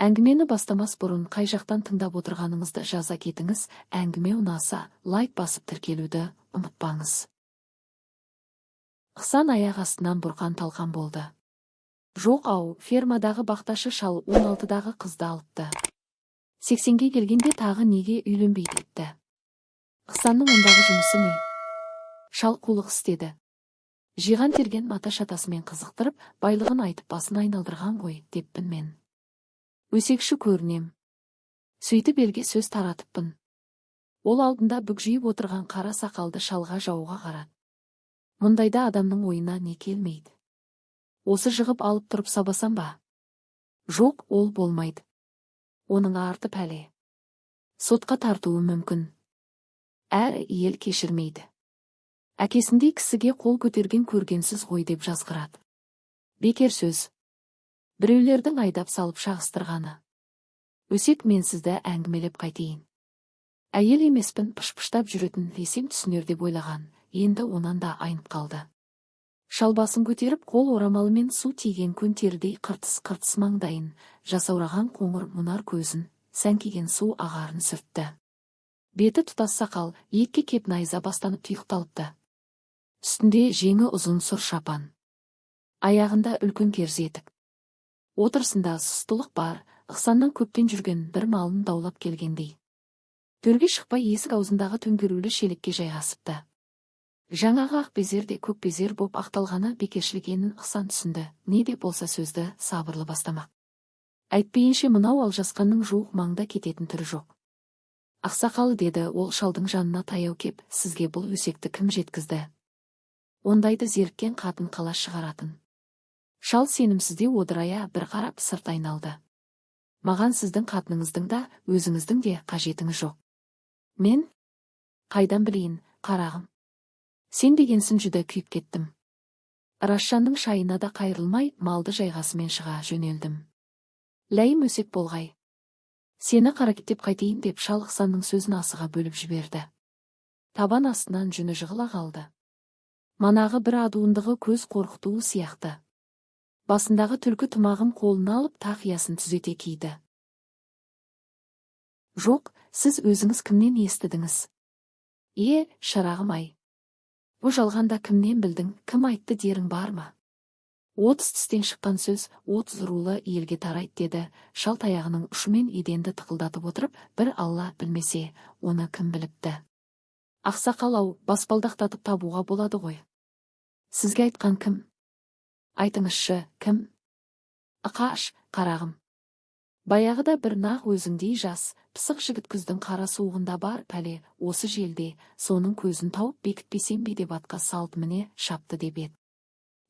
Әңгімені бастамас бұрын қай жақтан тыңдап отырғаныңызды жаза кетіңіз, әңгіме ұнаса, лайк басып тіркелуді ұмытпаңыз. Ықсан аяқ астынан бұрқан талқан болды. Жоқ-ау, фермадағы бақташы шал 16-дағы қызды алыпты. 80-ге келгенде тағы неге үйленбейді етті. Ықсанның ондағы жұмысы не? Шал қулық істеді. Жиған терген мата-шатасымен қызықтырып, байлығын айтып басын айналдырған ғой, деппін мен. Өсекші көрінем. Сөйтіп елге сөз таратыппын. Ол алдында бүкжиіп отырған қара сақалды шалға жауға қарады. Мұндайда адамның ойына не келмейді? Осы жығып алып тұрып сабасам ба? Жоқ, ол болмайды. Оның арты пәле. Сотқа тартуы мүмкін. Әр ел кешірмейді. Әкесіндей кісіге қол көтерген көргенсіз ғой деп жазғырады. Бекер сөз. Біреулердің айдап салып шағыстырғаны. Өсек, мен сізді әңгімелеп қайтейін. Әйел емеспін, пышпыштап жүретін десем түсінер деп ойлаған, енді онан да айнып қалды. Шал басын көтеріп, қол орамалымен су тиген көн терідей қыртыс-қыртыс маңдайын, жасаураған қоңыр мұнар көзін, сәңкиген су ағарын сүртті. Беті тұтас сақал, екке кеп найза бастанып тұйықталыпты. Үстінде жеңі ұзын сұр шапан. Аяғында үлкен керзетік. Отырысында сұстылық бар, Ықсаннан көптен жүрген бір малын даулап келгендей. Төрге шықпай есік аузындағы төңкерулі шелекке жайғасыпты. Жаңағы ақ безер де көк безер боп ақталғаны бекершілік екенін Ықсан түсінді. Не де болса сөзді сабырлы бастамақ. Әйтпейінше мынау алжасқанның жуық маңда кететін түрі жоқ. Ақсақал, деді ол шалдың жанына таяу кеп, сізге бұл өсекті кім жеткізді? Ондайды зеріккен қатын қала шығаратын. Шал сенімсізде одырая бір қарап сырт айналды. Маған сіздің қатыныңыздың да, өзіңіздің де қажетіңіз жоқ. Мен? Қайдан білейін, қарағым. Сен дегенсін жүді күйіп кеттім. Расжанның шайына да қайрылмай, малды жайғасымен шыға жөнелдім. Ләйім өсек болғай. Сені қаракеттеп қайтейін деп шал Ықсанның сөзін асыға бөліп жіберді. Табан астынан жүні жығыла қалды. Манағы бір адуындығы көз қорқытуы сияқты. Басындағы түлкі тымағын қолына алып тақиясын түзете киді. Жоқ, сіз өзіңіз кімнен естідіңіз? Шырағым-ай. Бұл жалғанда кімнен білдің, кім айтты дерің бар ма? 30 тістен шыққан сөз 30 рулы елге тарайды, деді. Шал таяғының ұшымен еденді тықылдатып отырып, бір Алла білмесе, оны кім біліпті? Ақсақал-ау, баспалдақтатып табуға болады ғой. Сізге айтқан кім? Айтыңызшы, кім? Ықаш, қарағым. Баяғыда бір нақ өзіңдей жас, пысық жігіт күздің қара суығында бар пәле, осы желде, соның көзін тауып бекітпесем бе деп атқа салып міне шапты деп еді.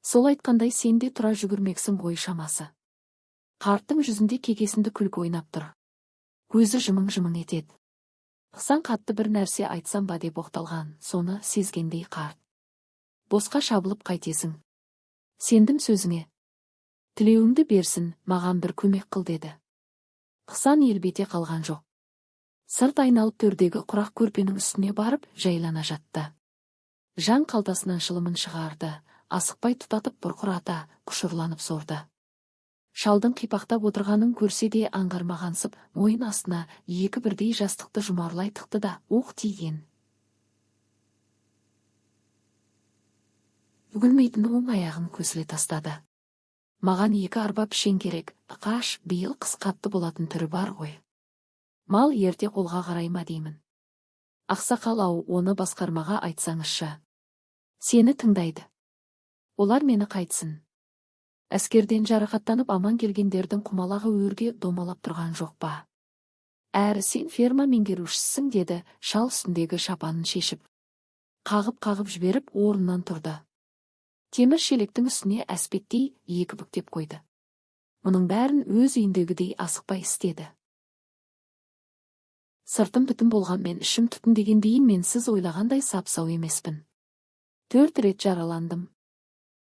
Сол айтқандай сен де тұра жүгірмексің ғой шамасы. Қарттың жүзінде кекесінді күлкі ойнап тұр. Көзі жымың-жымың етеді. Ықсан қатты бір нәрсе айтсам ба деп оқталған, соны сезгендей қарт. Босқа шабылып қайтесің. Сендім сөзіңе. Тілеуіңді берсін, маған бір көмек қыл, деді. Ықсан елбете қалған жоқ. Сырт айналып төрдегі құрақ көрпенің үстіне барып жайлана жатты. Жан қалтасынан шылымын шығарды, асықпай тұтатып бұрқырата, құшырланып сорды. Шалдың қипақтап отырғанын көрсе де аңғармағансып, мойын астына екі бірдей жастықты жұмарлай тықты да, оқ тиген. Үгілмейтін оң аяғын көсіле тастады. Маған 2 арба пішен керек, Ықаш, биыл қыс қатты болатын түрі бар ғой. Мал ерте қолға қарай ма деймін. Ақсақал-ау, оны басқармаға айтсаңызшы. Сені тыңдайды. Олар мені қайтсын. Әскерден жарақаттанып аман келгендердің құмалағы өрге домалап тұрған жоқ па? Әрі сен ферма меңгерушісің, деді, шал үстіндегі шапанын шешіп. Қағып-қағып жіберіп орнынан тұрды. Темір шелектің үстіне әспеттей 2 бүктеп қойды. Мұның бәрін өз үйіндегідей асықпай істеді. Сыртым бүтін болғанмен ішім түтін дегендей, мен сіз ойлағандай сап-сау емеспін. 4 рет жараландым.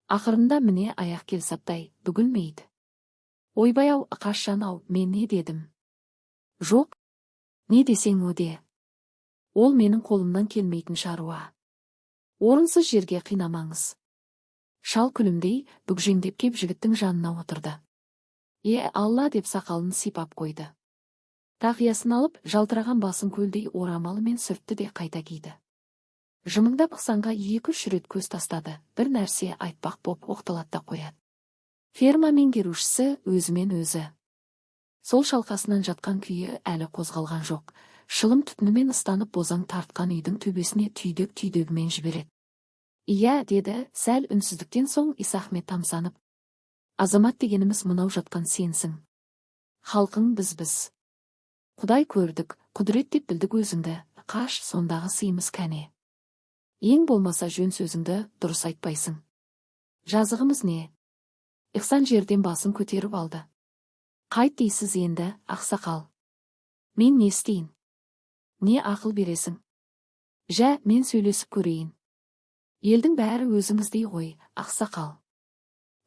Ақырында міне аяқ келсаптай, бүгілмейді. Ойбай-ау, Ықаш жан-ау, мен не дедім? Жоқ, не десең өде. Ол менің қолымнан келмейтін шаруа. Орынсыз жерге қинамаңыз. Шал күлімдей, бүгжеңдеп кеп жігіттің жанына отырды. Алла деп сақалын сипап қойды. Тақиясын алып, жалтыраған басын көлдей орамалымен сүртті де қайта киді. Жымыңдап Ықсанға 2-3 рет көз тастады, бір нәрсе айтпақ боп оқталатта қояды. Ферма меңгерушісі өзімен өзі. Сол шалқасынан жатқан күйі әлі қозғалған жоқ. Шылым түтінімен ыстанып бозаң тартқан үйдің төбесіне түйдек-түйдегімен жібереді. Деді, сәл үнсіздіктен соң Исахмет тамсанып. Азамат дегеніміз мынау жатқан сенсің. Халқың біз. Құдай көрдік, құдірет деп білдік өзіңді, қаш сондағы сыйымыз кәне. Ең болмаса жөн сөзіңді дұрыс айтпайсың. Жазығымыз не? Ихсан жерден басын көтеріп алды. Қайт дейсіз енді, ақсақал. Мен не істейін? Не ақыл бересің? Мен сөйлесіп көрейін. Елдің бәрі өзіңіздей ғой, ақсақал.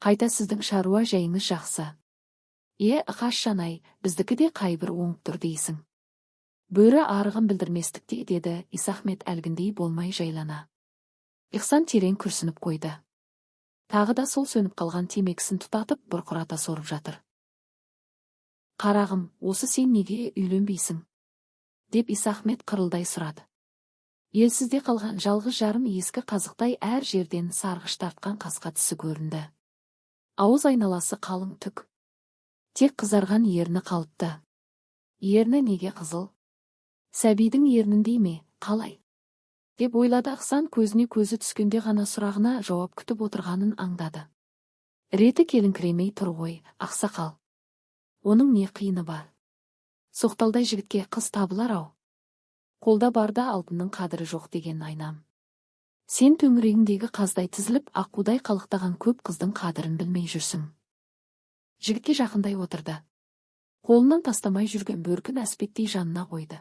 Қайта сіздің шаруа жайыңыз жақсы. Қаш жанай, біздікі де қайбір оңып тұр дейсің. Бөрі арығын білдірместікте, деді Исахмет әлгіндей болмай жайлана. Ихсан терең күрсініп қойды. Тағы да сол сөніп қалған темекісін тұтатып бұрқырата сорып жатыр. Қарағым, осы сен неге үйленбейсің? Деп Исахмет қырылдай сұрады. Елсізде қалған жалғыз жарым ескі қазықтай әр жерден сарғыш тартқан қасқа тісі көрінді. Ауыз айналасы қалың түк. Тек қызарған ерні қалыпты. Ерні неге қызыл? Сәбидің ерніндей ме, қалай? Деп ойлады Ықсан, көзіне көзі түскенде ғана сұрағына жауап күтіп отырғанын аңдады. Реті келіңкіремей тұр ғой, ақсақал. Оның не қиыны бар? Соқталдай жігітке қыз табылар-ау. Қолда барда алтынның қадірі жоқ деген айнам. Сен төңірегіңдегі қаздай тізіліп, аққудай қалықтаған көп қыздың қадірін білмей жүрсің. Жігітке жақындай отырды. Қолынан тастамай жүрген бөркін әспеттей жанына қойды.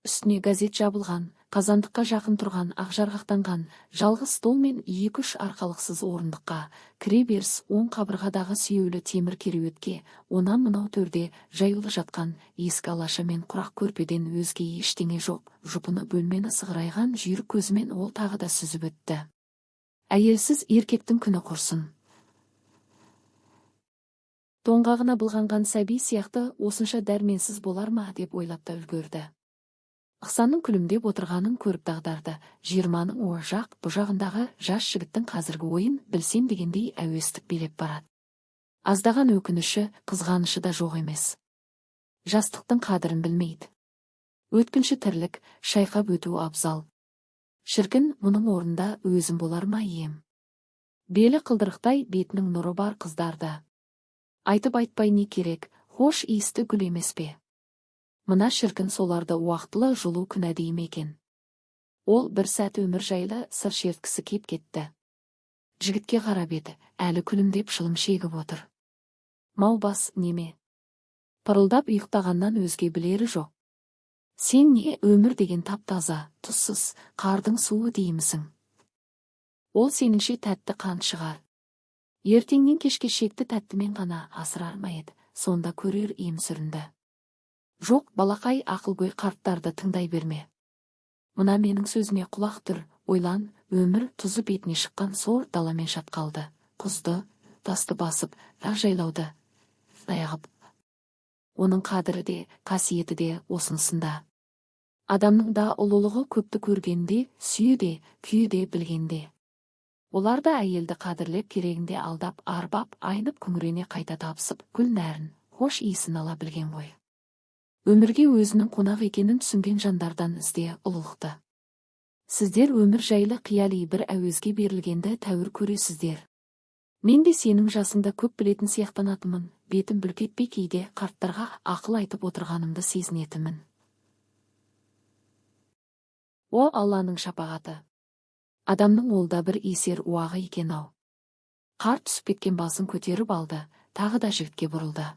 Үстіне газет жабылған, қазандыққа жақын тұрған ақжарғақтанған жалғыз стол мен 2-3 арқалықсыз орындыққа, кіре беріс оң қабырғадағы сүйеулі темір кереуетке, онан мынау төрде жаюлы жатқан ескі алаша мен құрақ көрпеден өзге ештеңе жоқ. Жұпыны бөлмені сығырайған жүйрік көзімен ол тағы да сүзіп өтті. Әйелсіз еркектің күні құрсын. Тоңғағына былғанған сәби сияқты осынша дәрменсіз болар ма деп ойлап та үлгерді. Ықсанның күлімдеп отырғанын көріп дағдарды. 20-ның о жақ бұжағындағы жас жігіттің қазіргі ойын білсем дегендей әуестік билеп барады. Аздаған өкініші, қызғанышы да жоқ емес. Жастықтың қадірін білмейді. Өткінші тірлік, шайқап өту абзал. Шіркін, мұның орнында өзім болар ма ем? Белі қылдырықтай бетінің нұры бар қыздарды. Айтып айтпай не керек, хош иісті гүл емес пе? Мына шіркін соларды уақытылы жұлу күнә дейм екен. Ол бір сәт өмір жайлы сыр шерткісі кеп кетті. Жігітке қарап еді, әлі күлімдеп шылым шегіп отыр. Мау бас неме? Пырылдап ұйықтағаннан өзге білері жоқ. Сен не өмір деген тап-таза, тұзсыз, қардың суы деймісің? Ол сеніңше тәтті қан шығар. Ертеңнен кешке шекті тәттімен ғана асырар ма еді, сонда көрер ем сүрінді. Жоқ, балақай, ақылгөй қарттарды тыңдай берме. Мына менің сөзіме құлақ түр, ойлан, өмір тұзы бетіне шыққан сор даламен шатқалды. Құзды, тасты басып, жайлауды, аяғып. Оның қадірі де, қасиеті де осынсында. Адамның да ұлылығы көпті көргенде, сүйі де, күйі де білгенде. Олар да әйелді қадірлеп керегінде алдап, арбап, айнып күңірене қайта табысып, гүл нәрін, хош иісін ала білген ғой. Өмірге өзінің қонақ екенін түсінген жандардан ізде ұлылықты. Сіздер өмір жайлы қияли бір әуезге берілгенді тәуір көресіздер. Мен де сенің жасыңда көп білетін сияқтанатымын, бетім бүлк етпей кейде қарттарға ақыл айтып отырғанымды сезінетімін. О Алланың шапағаты! Адамның олда бір есер уағы екен-ау. Қарт түсіп кеткен басын көтеріп алды, тағы да жігітке бұрылды.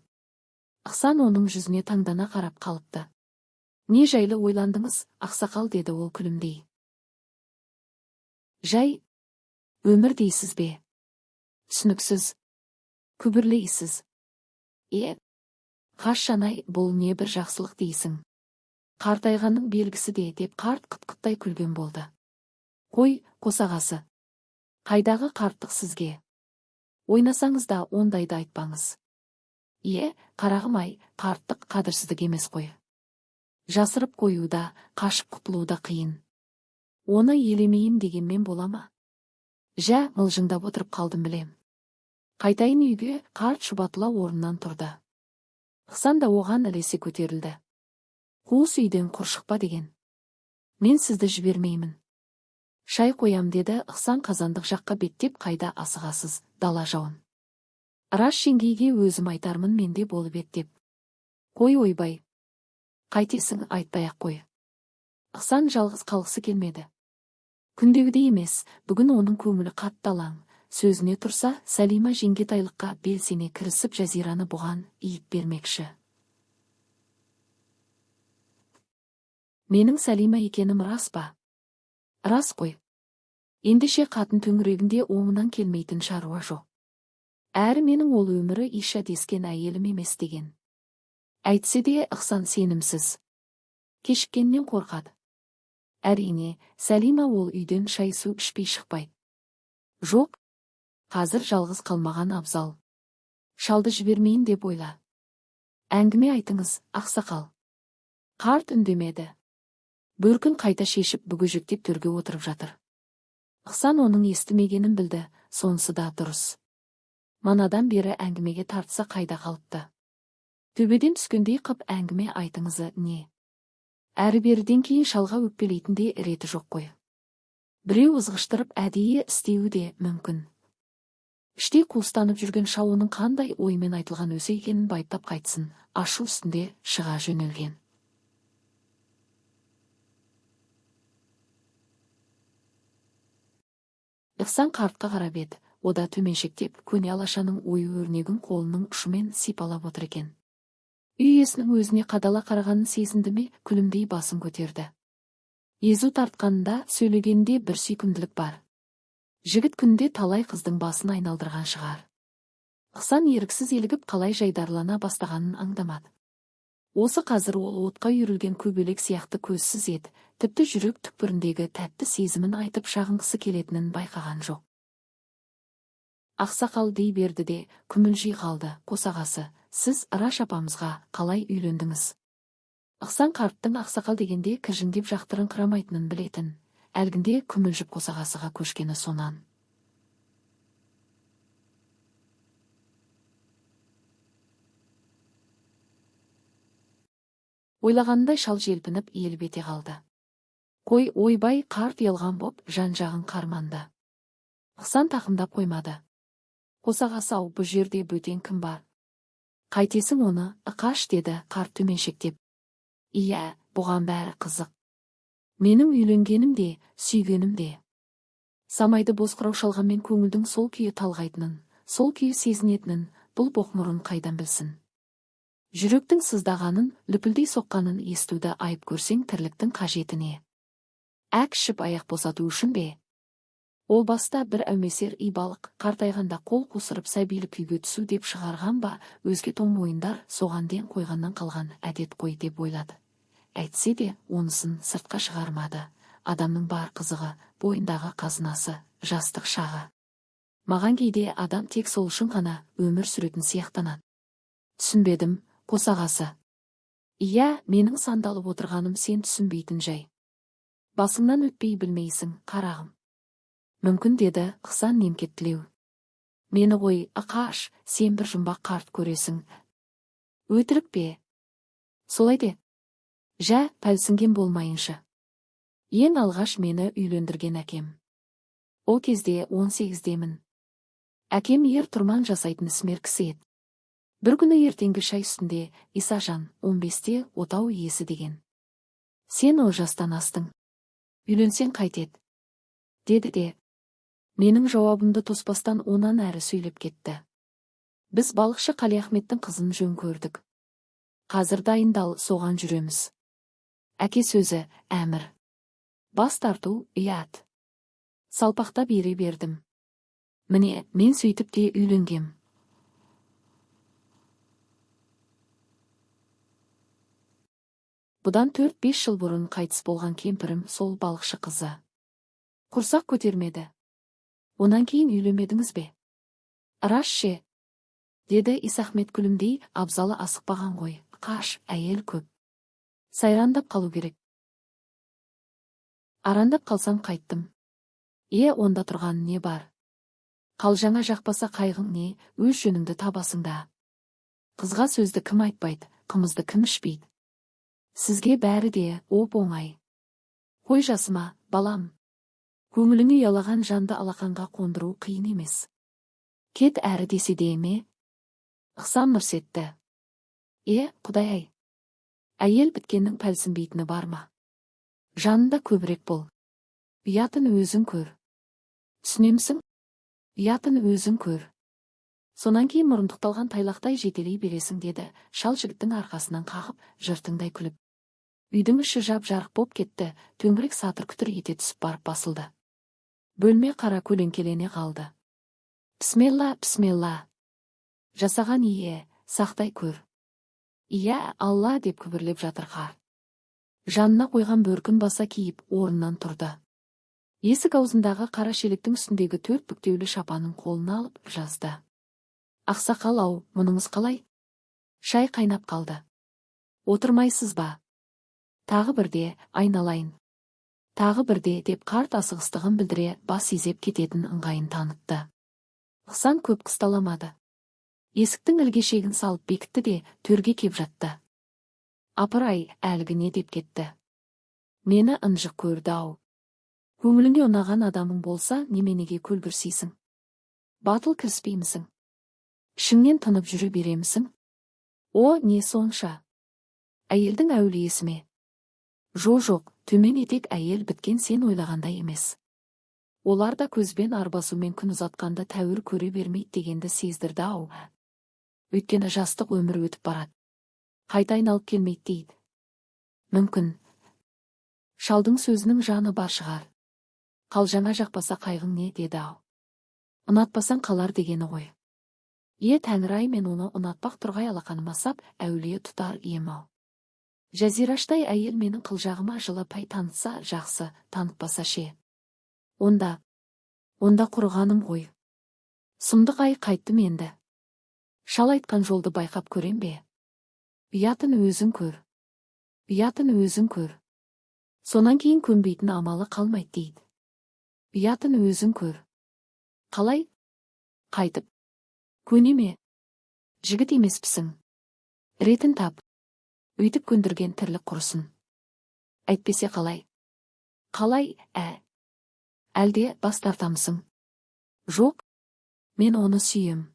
Ықсан оның жүзіне таңдана қарап қалыпты. Не жайлы ойландыңыз, ақсақал, деді ол күлімдей. Жай, өмір дейсіз бе? Түсініксіз, күбірлейсіз. Қаш жанай, бұл не бір жақсылық дейсің? Қартайғанның белгісі де, деп қарт қыт-қыттай күлген болды. Қой, қосағасы. Қайдағы қарттық сізге? Ойнасаңыз да ондайды айтпаңыз. Қарағым-ай, қарттық қадірсіздік емес қой. Жасырып қоюда, қашып құтылуда қиын. Оны елемейім дегенмен бола ма? Жә, мылжыңдап отырып қалдым білем. Қайтайын үйге, қарт шұбатыла орнынан тұрды. Ықсан да оған ілесе көтерілді. Қуыс үйден құр шықпа деген. Мен сізді жібермеймін. Шай қоям деді. Ықсан қазандық жаққа беттеп, қайда асығасыз, дала жауын. Рас жеңгейге өзім айтармын, менде болып ет деп. Қой ойбай. Қайтесің, айтпай-ақ қой. Ықсан жалғыз қалғысы келмеді. Күндегідей емес, бүгін оның көңілі қатты алаң. Сөзіне тұрса, Сәлима жеңгетайлыққа белсене кірісіп Жазираны бұған иіп бермекші. Менің Сәлима екенім рас па? Рас қой. Ендеше қатын төңірегінде оңынан келмейтін шаруа жоқ. Әрі менің ол өмірі иша дескен әйелім емес деген. Әйтсе де Ықсан сенімсіз. Кешіккеннен қорқады. Әрине, Сәлима ол үйден шай су ішпей шықпайды. Жоқ, қазір жалғыз қалмаған абзал. Шалды жібермейін деп ойла. Әңгіме айтыңыз, ақсақал. Қарт үндемеді. Бөркін қайта шешіп бүгежектеп төрге отырып жатыр. Ықсан оның естімегенін білді, сонысы да дұрыс. Манадан бері әңгімеге тартса қайда қалыпты. Төбеден түскендей қып әңгіме айтыңызы не? Әрі-беріден кейін шалға өкпелейтінде реті жоқ қой. Біреу ызғыштырып әдейі істеуі де мүмкін. Іштей қуыстанып жүрген шал оның қандай оймен айтылған өзі екенін байыптап қайтсын, ашу үстінде шыға жөнелген. Ықсан қартқа қарап еді, ода төменшектеп, көне алашаның ою-өрнегін қолының ұшымен сипалап отыр екен. Үй иесінің өзіне қадала қарағанын сезінді ме, күлімдей басын көтерді. Езу тартқанында, сөйлегенде бір сүйкімділік бар. Жігіт күнде талай қыздың басын айналдырған шығар. Ықсан еріксіз елігіп қалай жайдарлана бастағанын аңдамады. Осы қазір ол отқа үйірілген көбелек сияқты көзсіз еді, тіпті жүрек түкпіріндегі тәтті сезімін айтып шағынғысы келетінін байқаған жоқ. Ақсақал дей берді де, күмілжи қалды. Қосағасы, сіз Раш апамызға қалай үйлендіңіз? Ықсан қарттың ақсақал дегенде кіржіңдеп жақтырын қырамайтынын білетін, әлгінде күмілжіп қосағасыға көшкені сонан. Ойлағандай шал желпініп еліп ете қалды. Қой ойбай, қарт елған боп жан-жағын қарманды. Ықсан тақымдап қоймады. Қосағасы-ау, бұл жерде бөтен кім бар? Қайтесің оны, ықаш деді қарт төменшектеп. Иә, бұған бәрі қызық. Менің үйленгенім де, сүйгенім де. Самайды бозқырау шалғанмен көңілдің сол күйі талғайтынын, сол күйі сезінетінін бұл боқмұрын қайдан білсін? Жүректің сыздағанын, лүпілдей соққанын естуді айып көрсең тірліктің қажетіне. Әк ішіп аяқ босату үшін бе? Ол баста бір әумесер ибалық, қартайғанда қол қусырып сәбилі күйге түсу деп шығарған ба, өзге том ойындар соған ден қойғаннан қалған әдет қой деп ойлады. Әйтсе де, онысын сыртқа шығармады. Адамның бар қызығы, бойындағы қазынасы, жастық шағы. Маған кейде адам тек сол үшін ғана өмір сүретін сияқтанады. Түсінбедім, қосағасы. Иә, менің сандалып отырғаным сен түсінбейтін жай. Басыңнан өтпей білмейсің, қарағым. Мүмкін деді Ықсан немкеттілеу. Мені ғой, ықаш, сен бір жұмбақ қарт көресің. Өтірік пе? Солай де. Жә, пәлсінген болмайыншы. Ең алғаш мені үйлендірген әкем. Ол кезде 18-демін. Әкем ер тұрман жасайтын ісмер кісі еді. Бір күні ертеңгі шай үстінде, Исажан, 15-те отау иесі деген. Сен ол жастан астың. Үйленсең қайтеді? Деді де. Менің жауабымды тоспастан онан әрі сөйлеп кетті. Біз балықшы Қалиахметтің қызын жөн көрдік. Қазір дайындал, соған жүреміз. Әке сөзі, әмір. Бас тарту, ұят. Салпақта бере бердім. Міне, мен сөйтіп те үйленгем. Бұдан 4-5 жыл бұрын қайтыс болған кемпірім сол балықшы қызы. Құрсақ көтермеді. Онан кейін үйленбедіңіз бе? Рас ше. деді Исахмет күлімдей, абзалы асықпаған ғой, қаш, әйел көп. Сайрандап қалу керек. Арандап қалсам қайттым. Онда тұрған не бар? Қалжаңа жақпаса қайғың не, өз жөніңді табасыңда. Қызға сөзді кім айтпайды, қымызды кім ішпейді. Сізге бәрі де оп-оңай. Қой жасыма, балам. Көңіліңе ұялаған жанды алақанға қондыру қиын емес. Кет әрі десе де ме? Ықсам мырс етті. Құдай-ай. Әйел біткеннің пәлсінбейтіні бар ма? Жанында көбірек бол. Ұятын өзің көр. Түсінемсің? Ұятын өзің көр. Сонан кейін мұрындықталған тайлақтай жетелей бересің деді, шал жігіттің арқасынан қағып, жыртыңдай күліп. Үйдің іші жап-жарық боп кетті, төңірек сатыр күтір ете түсіп барып басылды. Бөлме қара көлеңкелене қалды. Бісмелла, бісмелла. Жасаған сақтай көр. Алла деп күбірлеп жатыр қар. Жанына қойған бөркін баса киіп, орнынан тұрды. Есік аузындағы қара шелектің үстіндегі 4 бүктеулі шапанын қолына алып жазды. Ақсақал-ау, мұныңыз қалай? Шай қайнап қалды. Отырмайсыз ба? Тағы бірде, айналайын. Тағы бірде деп қарт асығыстығын білдіре бас изеп кететін ыңғайын танытты. Ықсан көп қысталамады. Есіктің ілгешегін салып бекітті де төрге кеп жатты. Апыр-ай, әлгі не деп кетті. Мені ынжық көрді-ау. Көңіліңе ұнаған адамың болса, неменеге көлгірсейсің? Батыл кіріспеймісің? Ішіңнен тынып жүрі беремісің? Не сонша? Әйелдің әулиесі ме? Жоқ, төмен етек әйел біткен сен ойлағандай емес. Олар да көзбен арбасумен күн ұзатқанда тәуір көре бермейді дегенді сездірді-ау. Өйткені жастық өмір өтіп барады. Қайта айналып келмейді дейді. Мүмкін. Шалдың сөзінің жаны бар шығар. Қалжаңа жақпаса қайғың не деді-ау. Ұнатпасаң қалар дегені ғой. Тәңір-ай, мен оны ұнатпақ тұрғай алақаныма сап, әулие тұтар ем-ау. Жазираштай әйел менің қылжағыма жылы пай танытса жақсы, танытпаса ше. Онда құрығаным ғой. Сұмдық-ай, қайттым енді. Шал айтқан жолды байқап көрем бе? Ұятын өзің көр. Ұятын өзің көр. Сонан кейін көнбейтін амалы қалмайды дейді. Ұятын өзің көр. Қалай? Қайтып. Көне ме? Жігіт емеспісің. Ретін тап. Өйтіп көндірген тірлік құрысын. Әйтпесе қалай? Қалай, Әлде бас тартамысың? Жоқ, мен оны сүйем.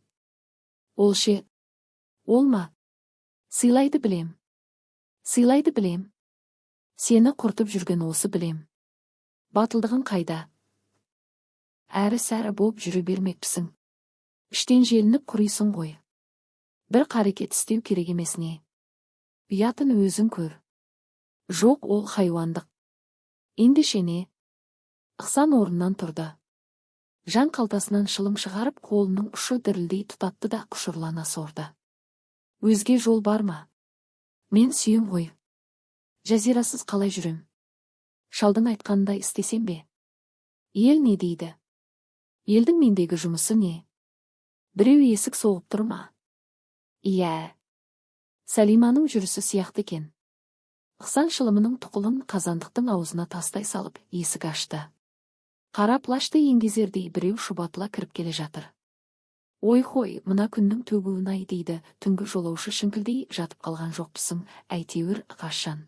Ол ше? Ол ма? Сыйлайды білем. Сыйлайды білем. Сені құртып жүрген осы білем. Батылдығың қайда? Әрі-сәрі боп жүрі бермекпісің. Іштен желініп құрыйсың ғой. Бір қарекет істеу керек емес не? Ұятын өзің көр. Жоқ, ол хайуандық. Ендеше не? Ықсан орнынан тұрды. Жан қалтасынан шылым шығарып қолының ұшы дірілдей тұтатты да құшырлана сорды. Өзге жол бар ма? Мен сүйем ғой. Жазирасыз қалай жүрем? Шалдың айтқанындай істесем бе? Ел не дейді? Елдің мендегі жұмысы не? Біреу есік соғып тұр ма? Сәлиманың жүрісі сияқты екен. Ықсан шылымының тұқылын қазандықтың аузына тастай салып есік ашты. Қара плашты еңгезердей біреу шұбатыла кіріп келе жатыр. Ой-хой, мына күннің төгуін-ай дейді, түнгі жолаушы шіңкілдей жатып қалған жоқпысың, әйтеуір қашан.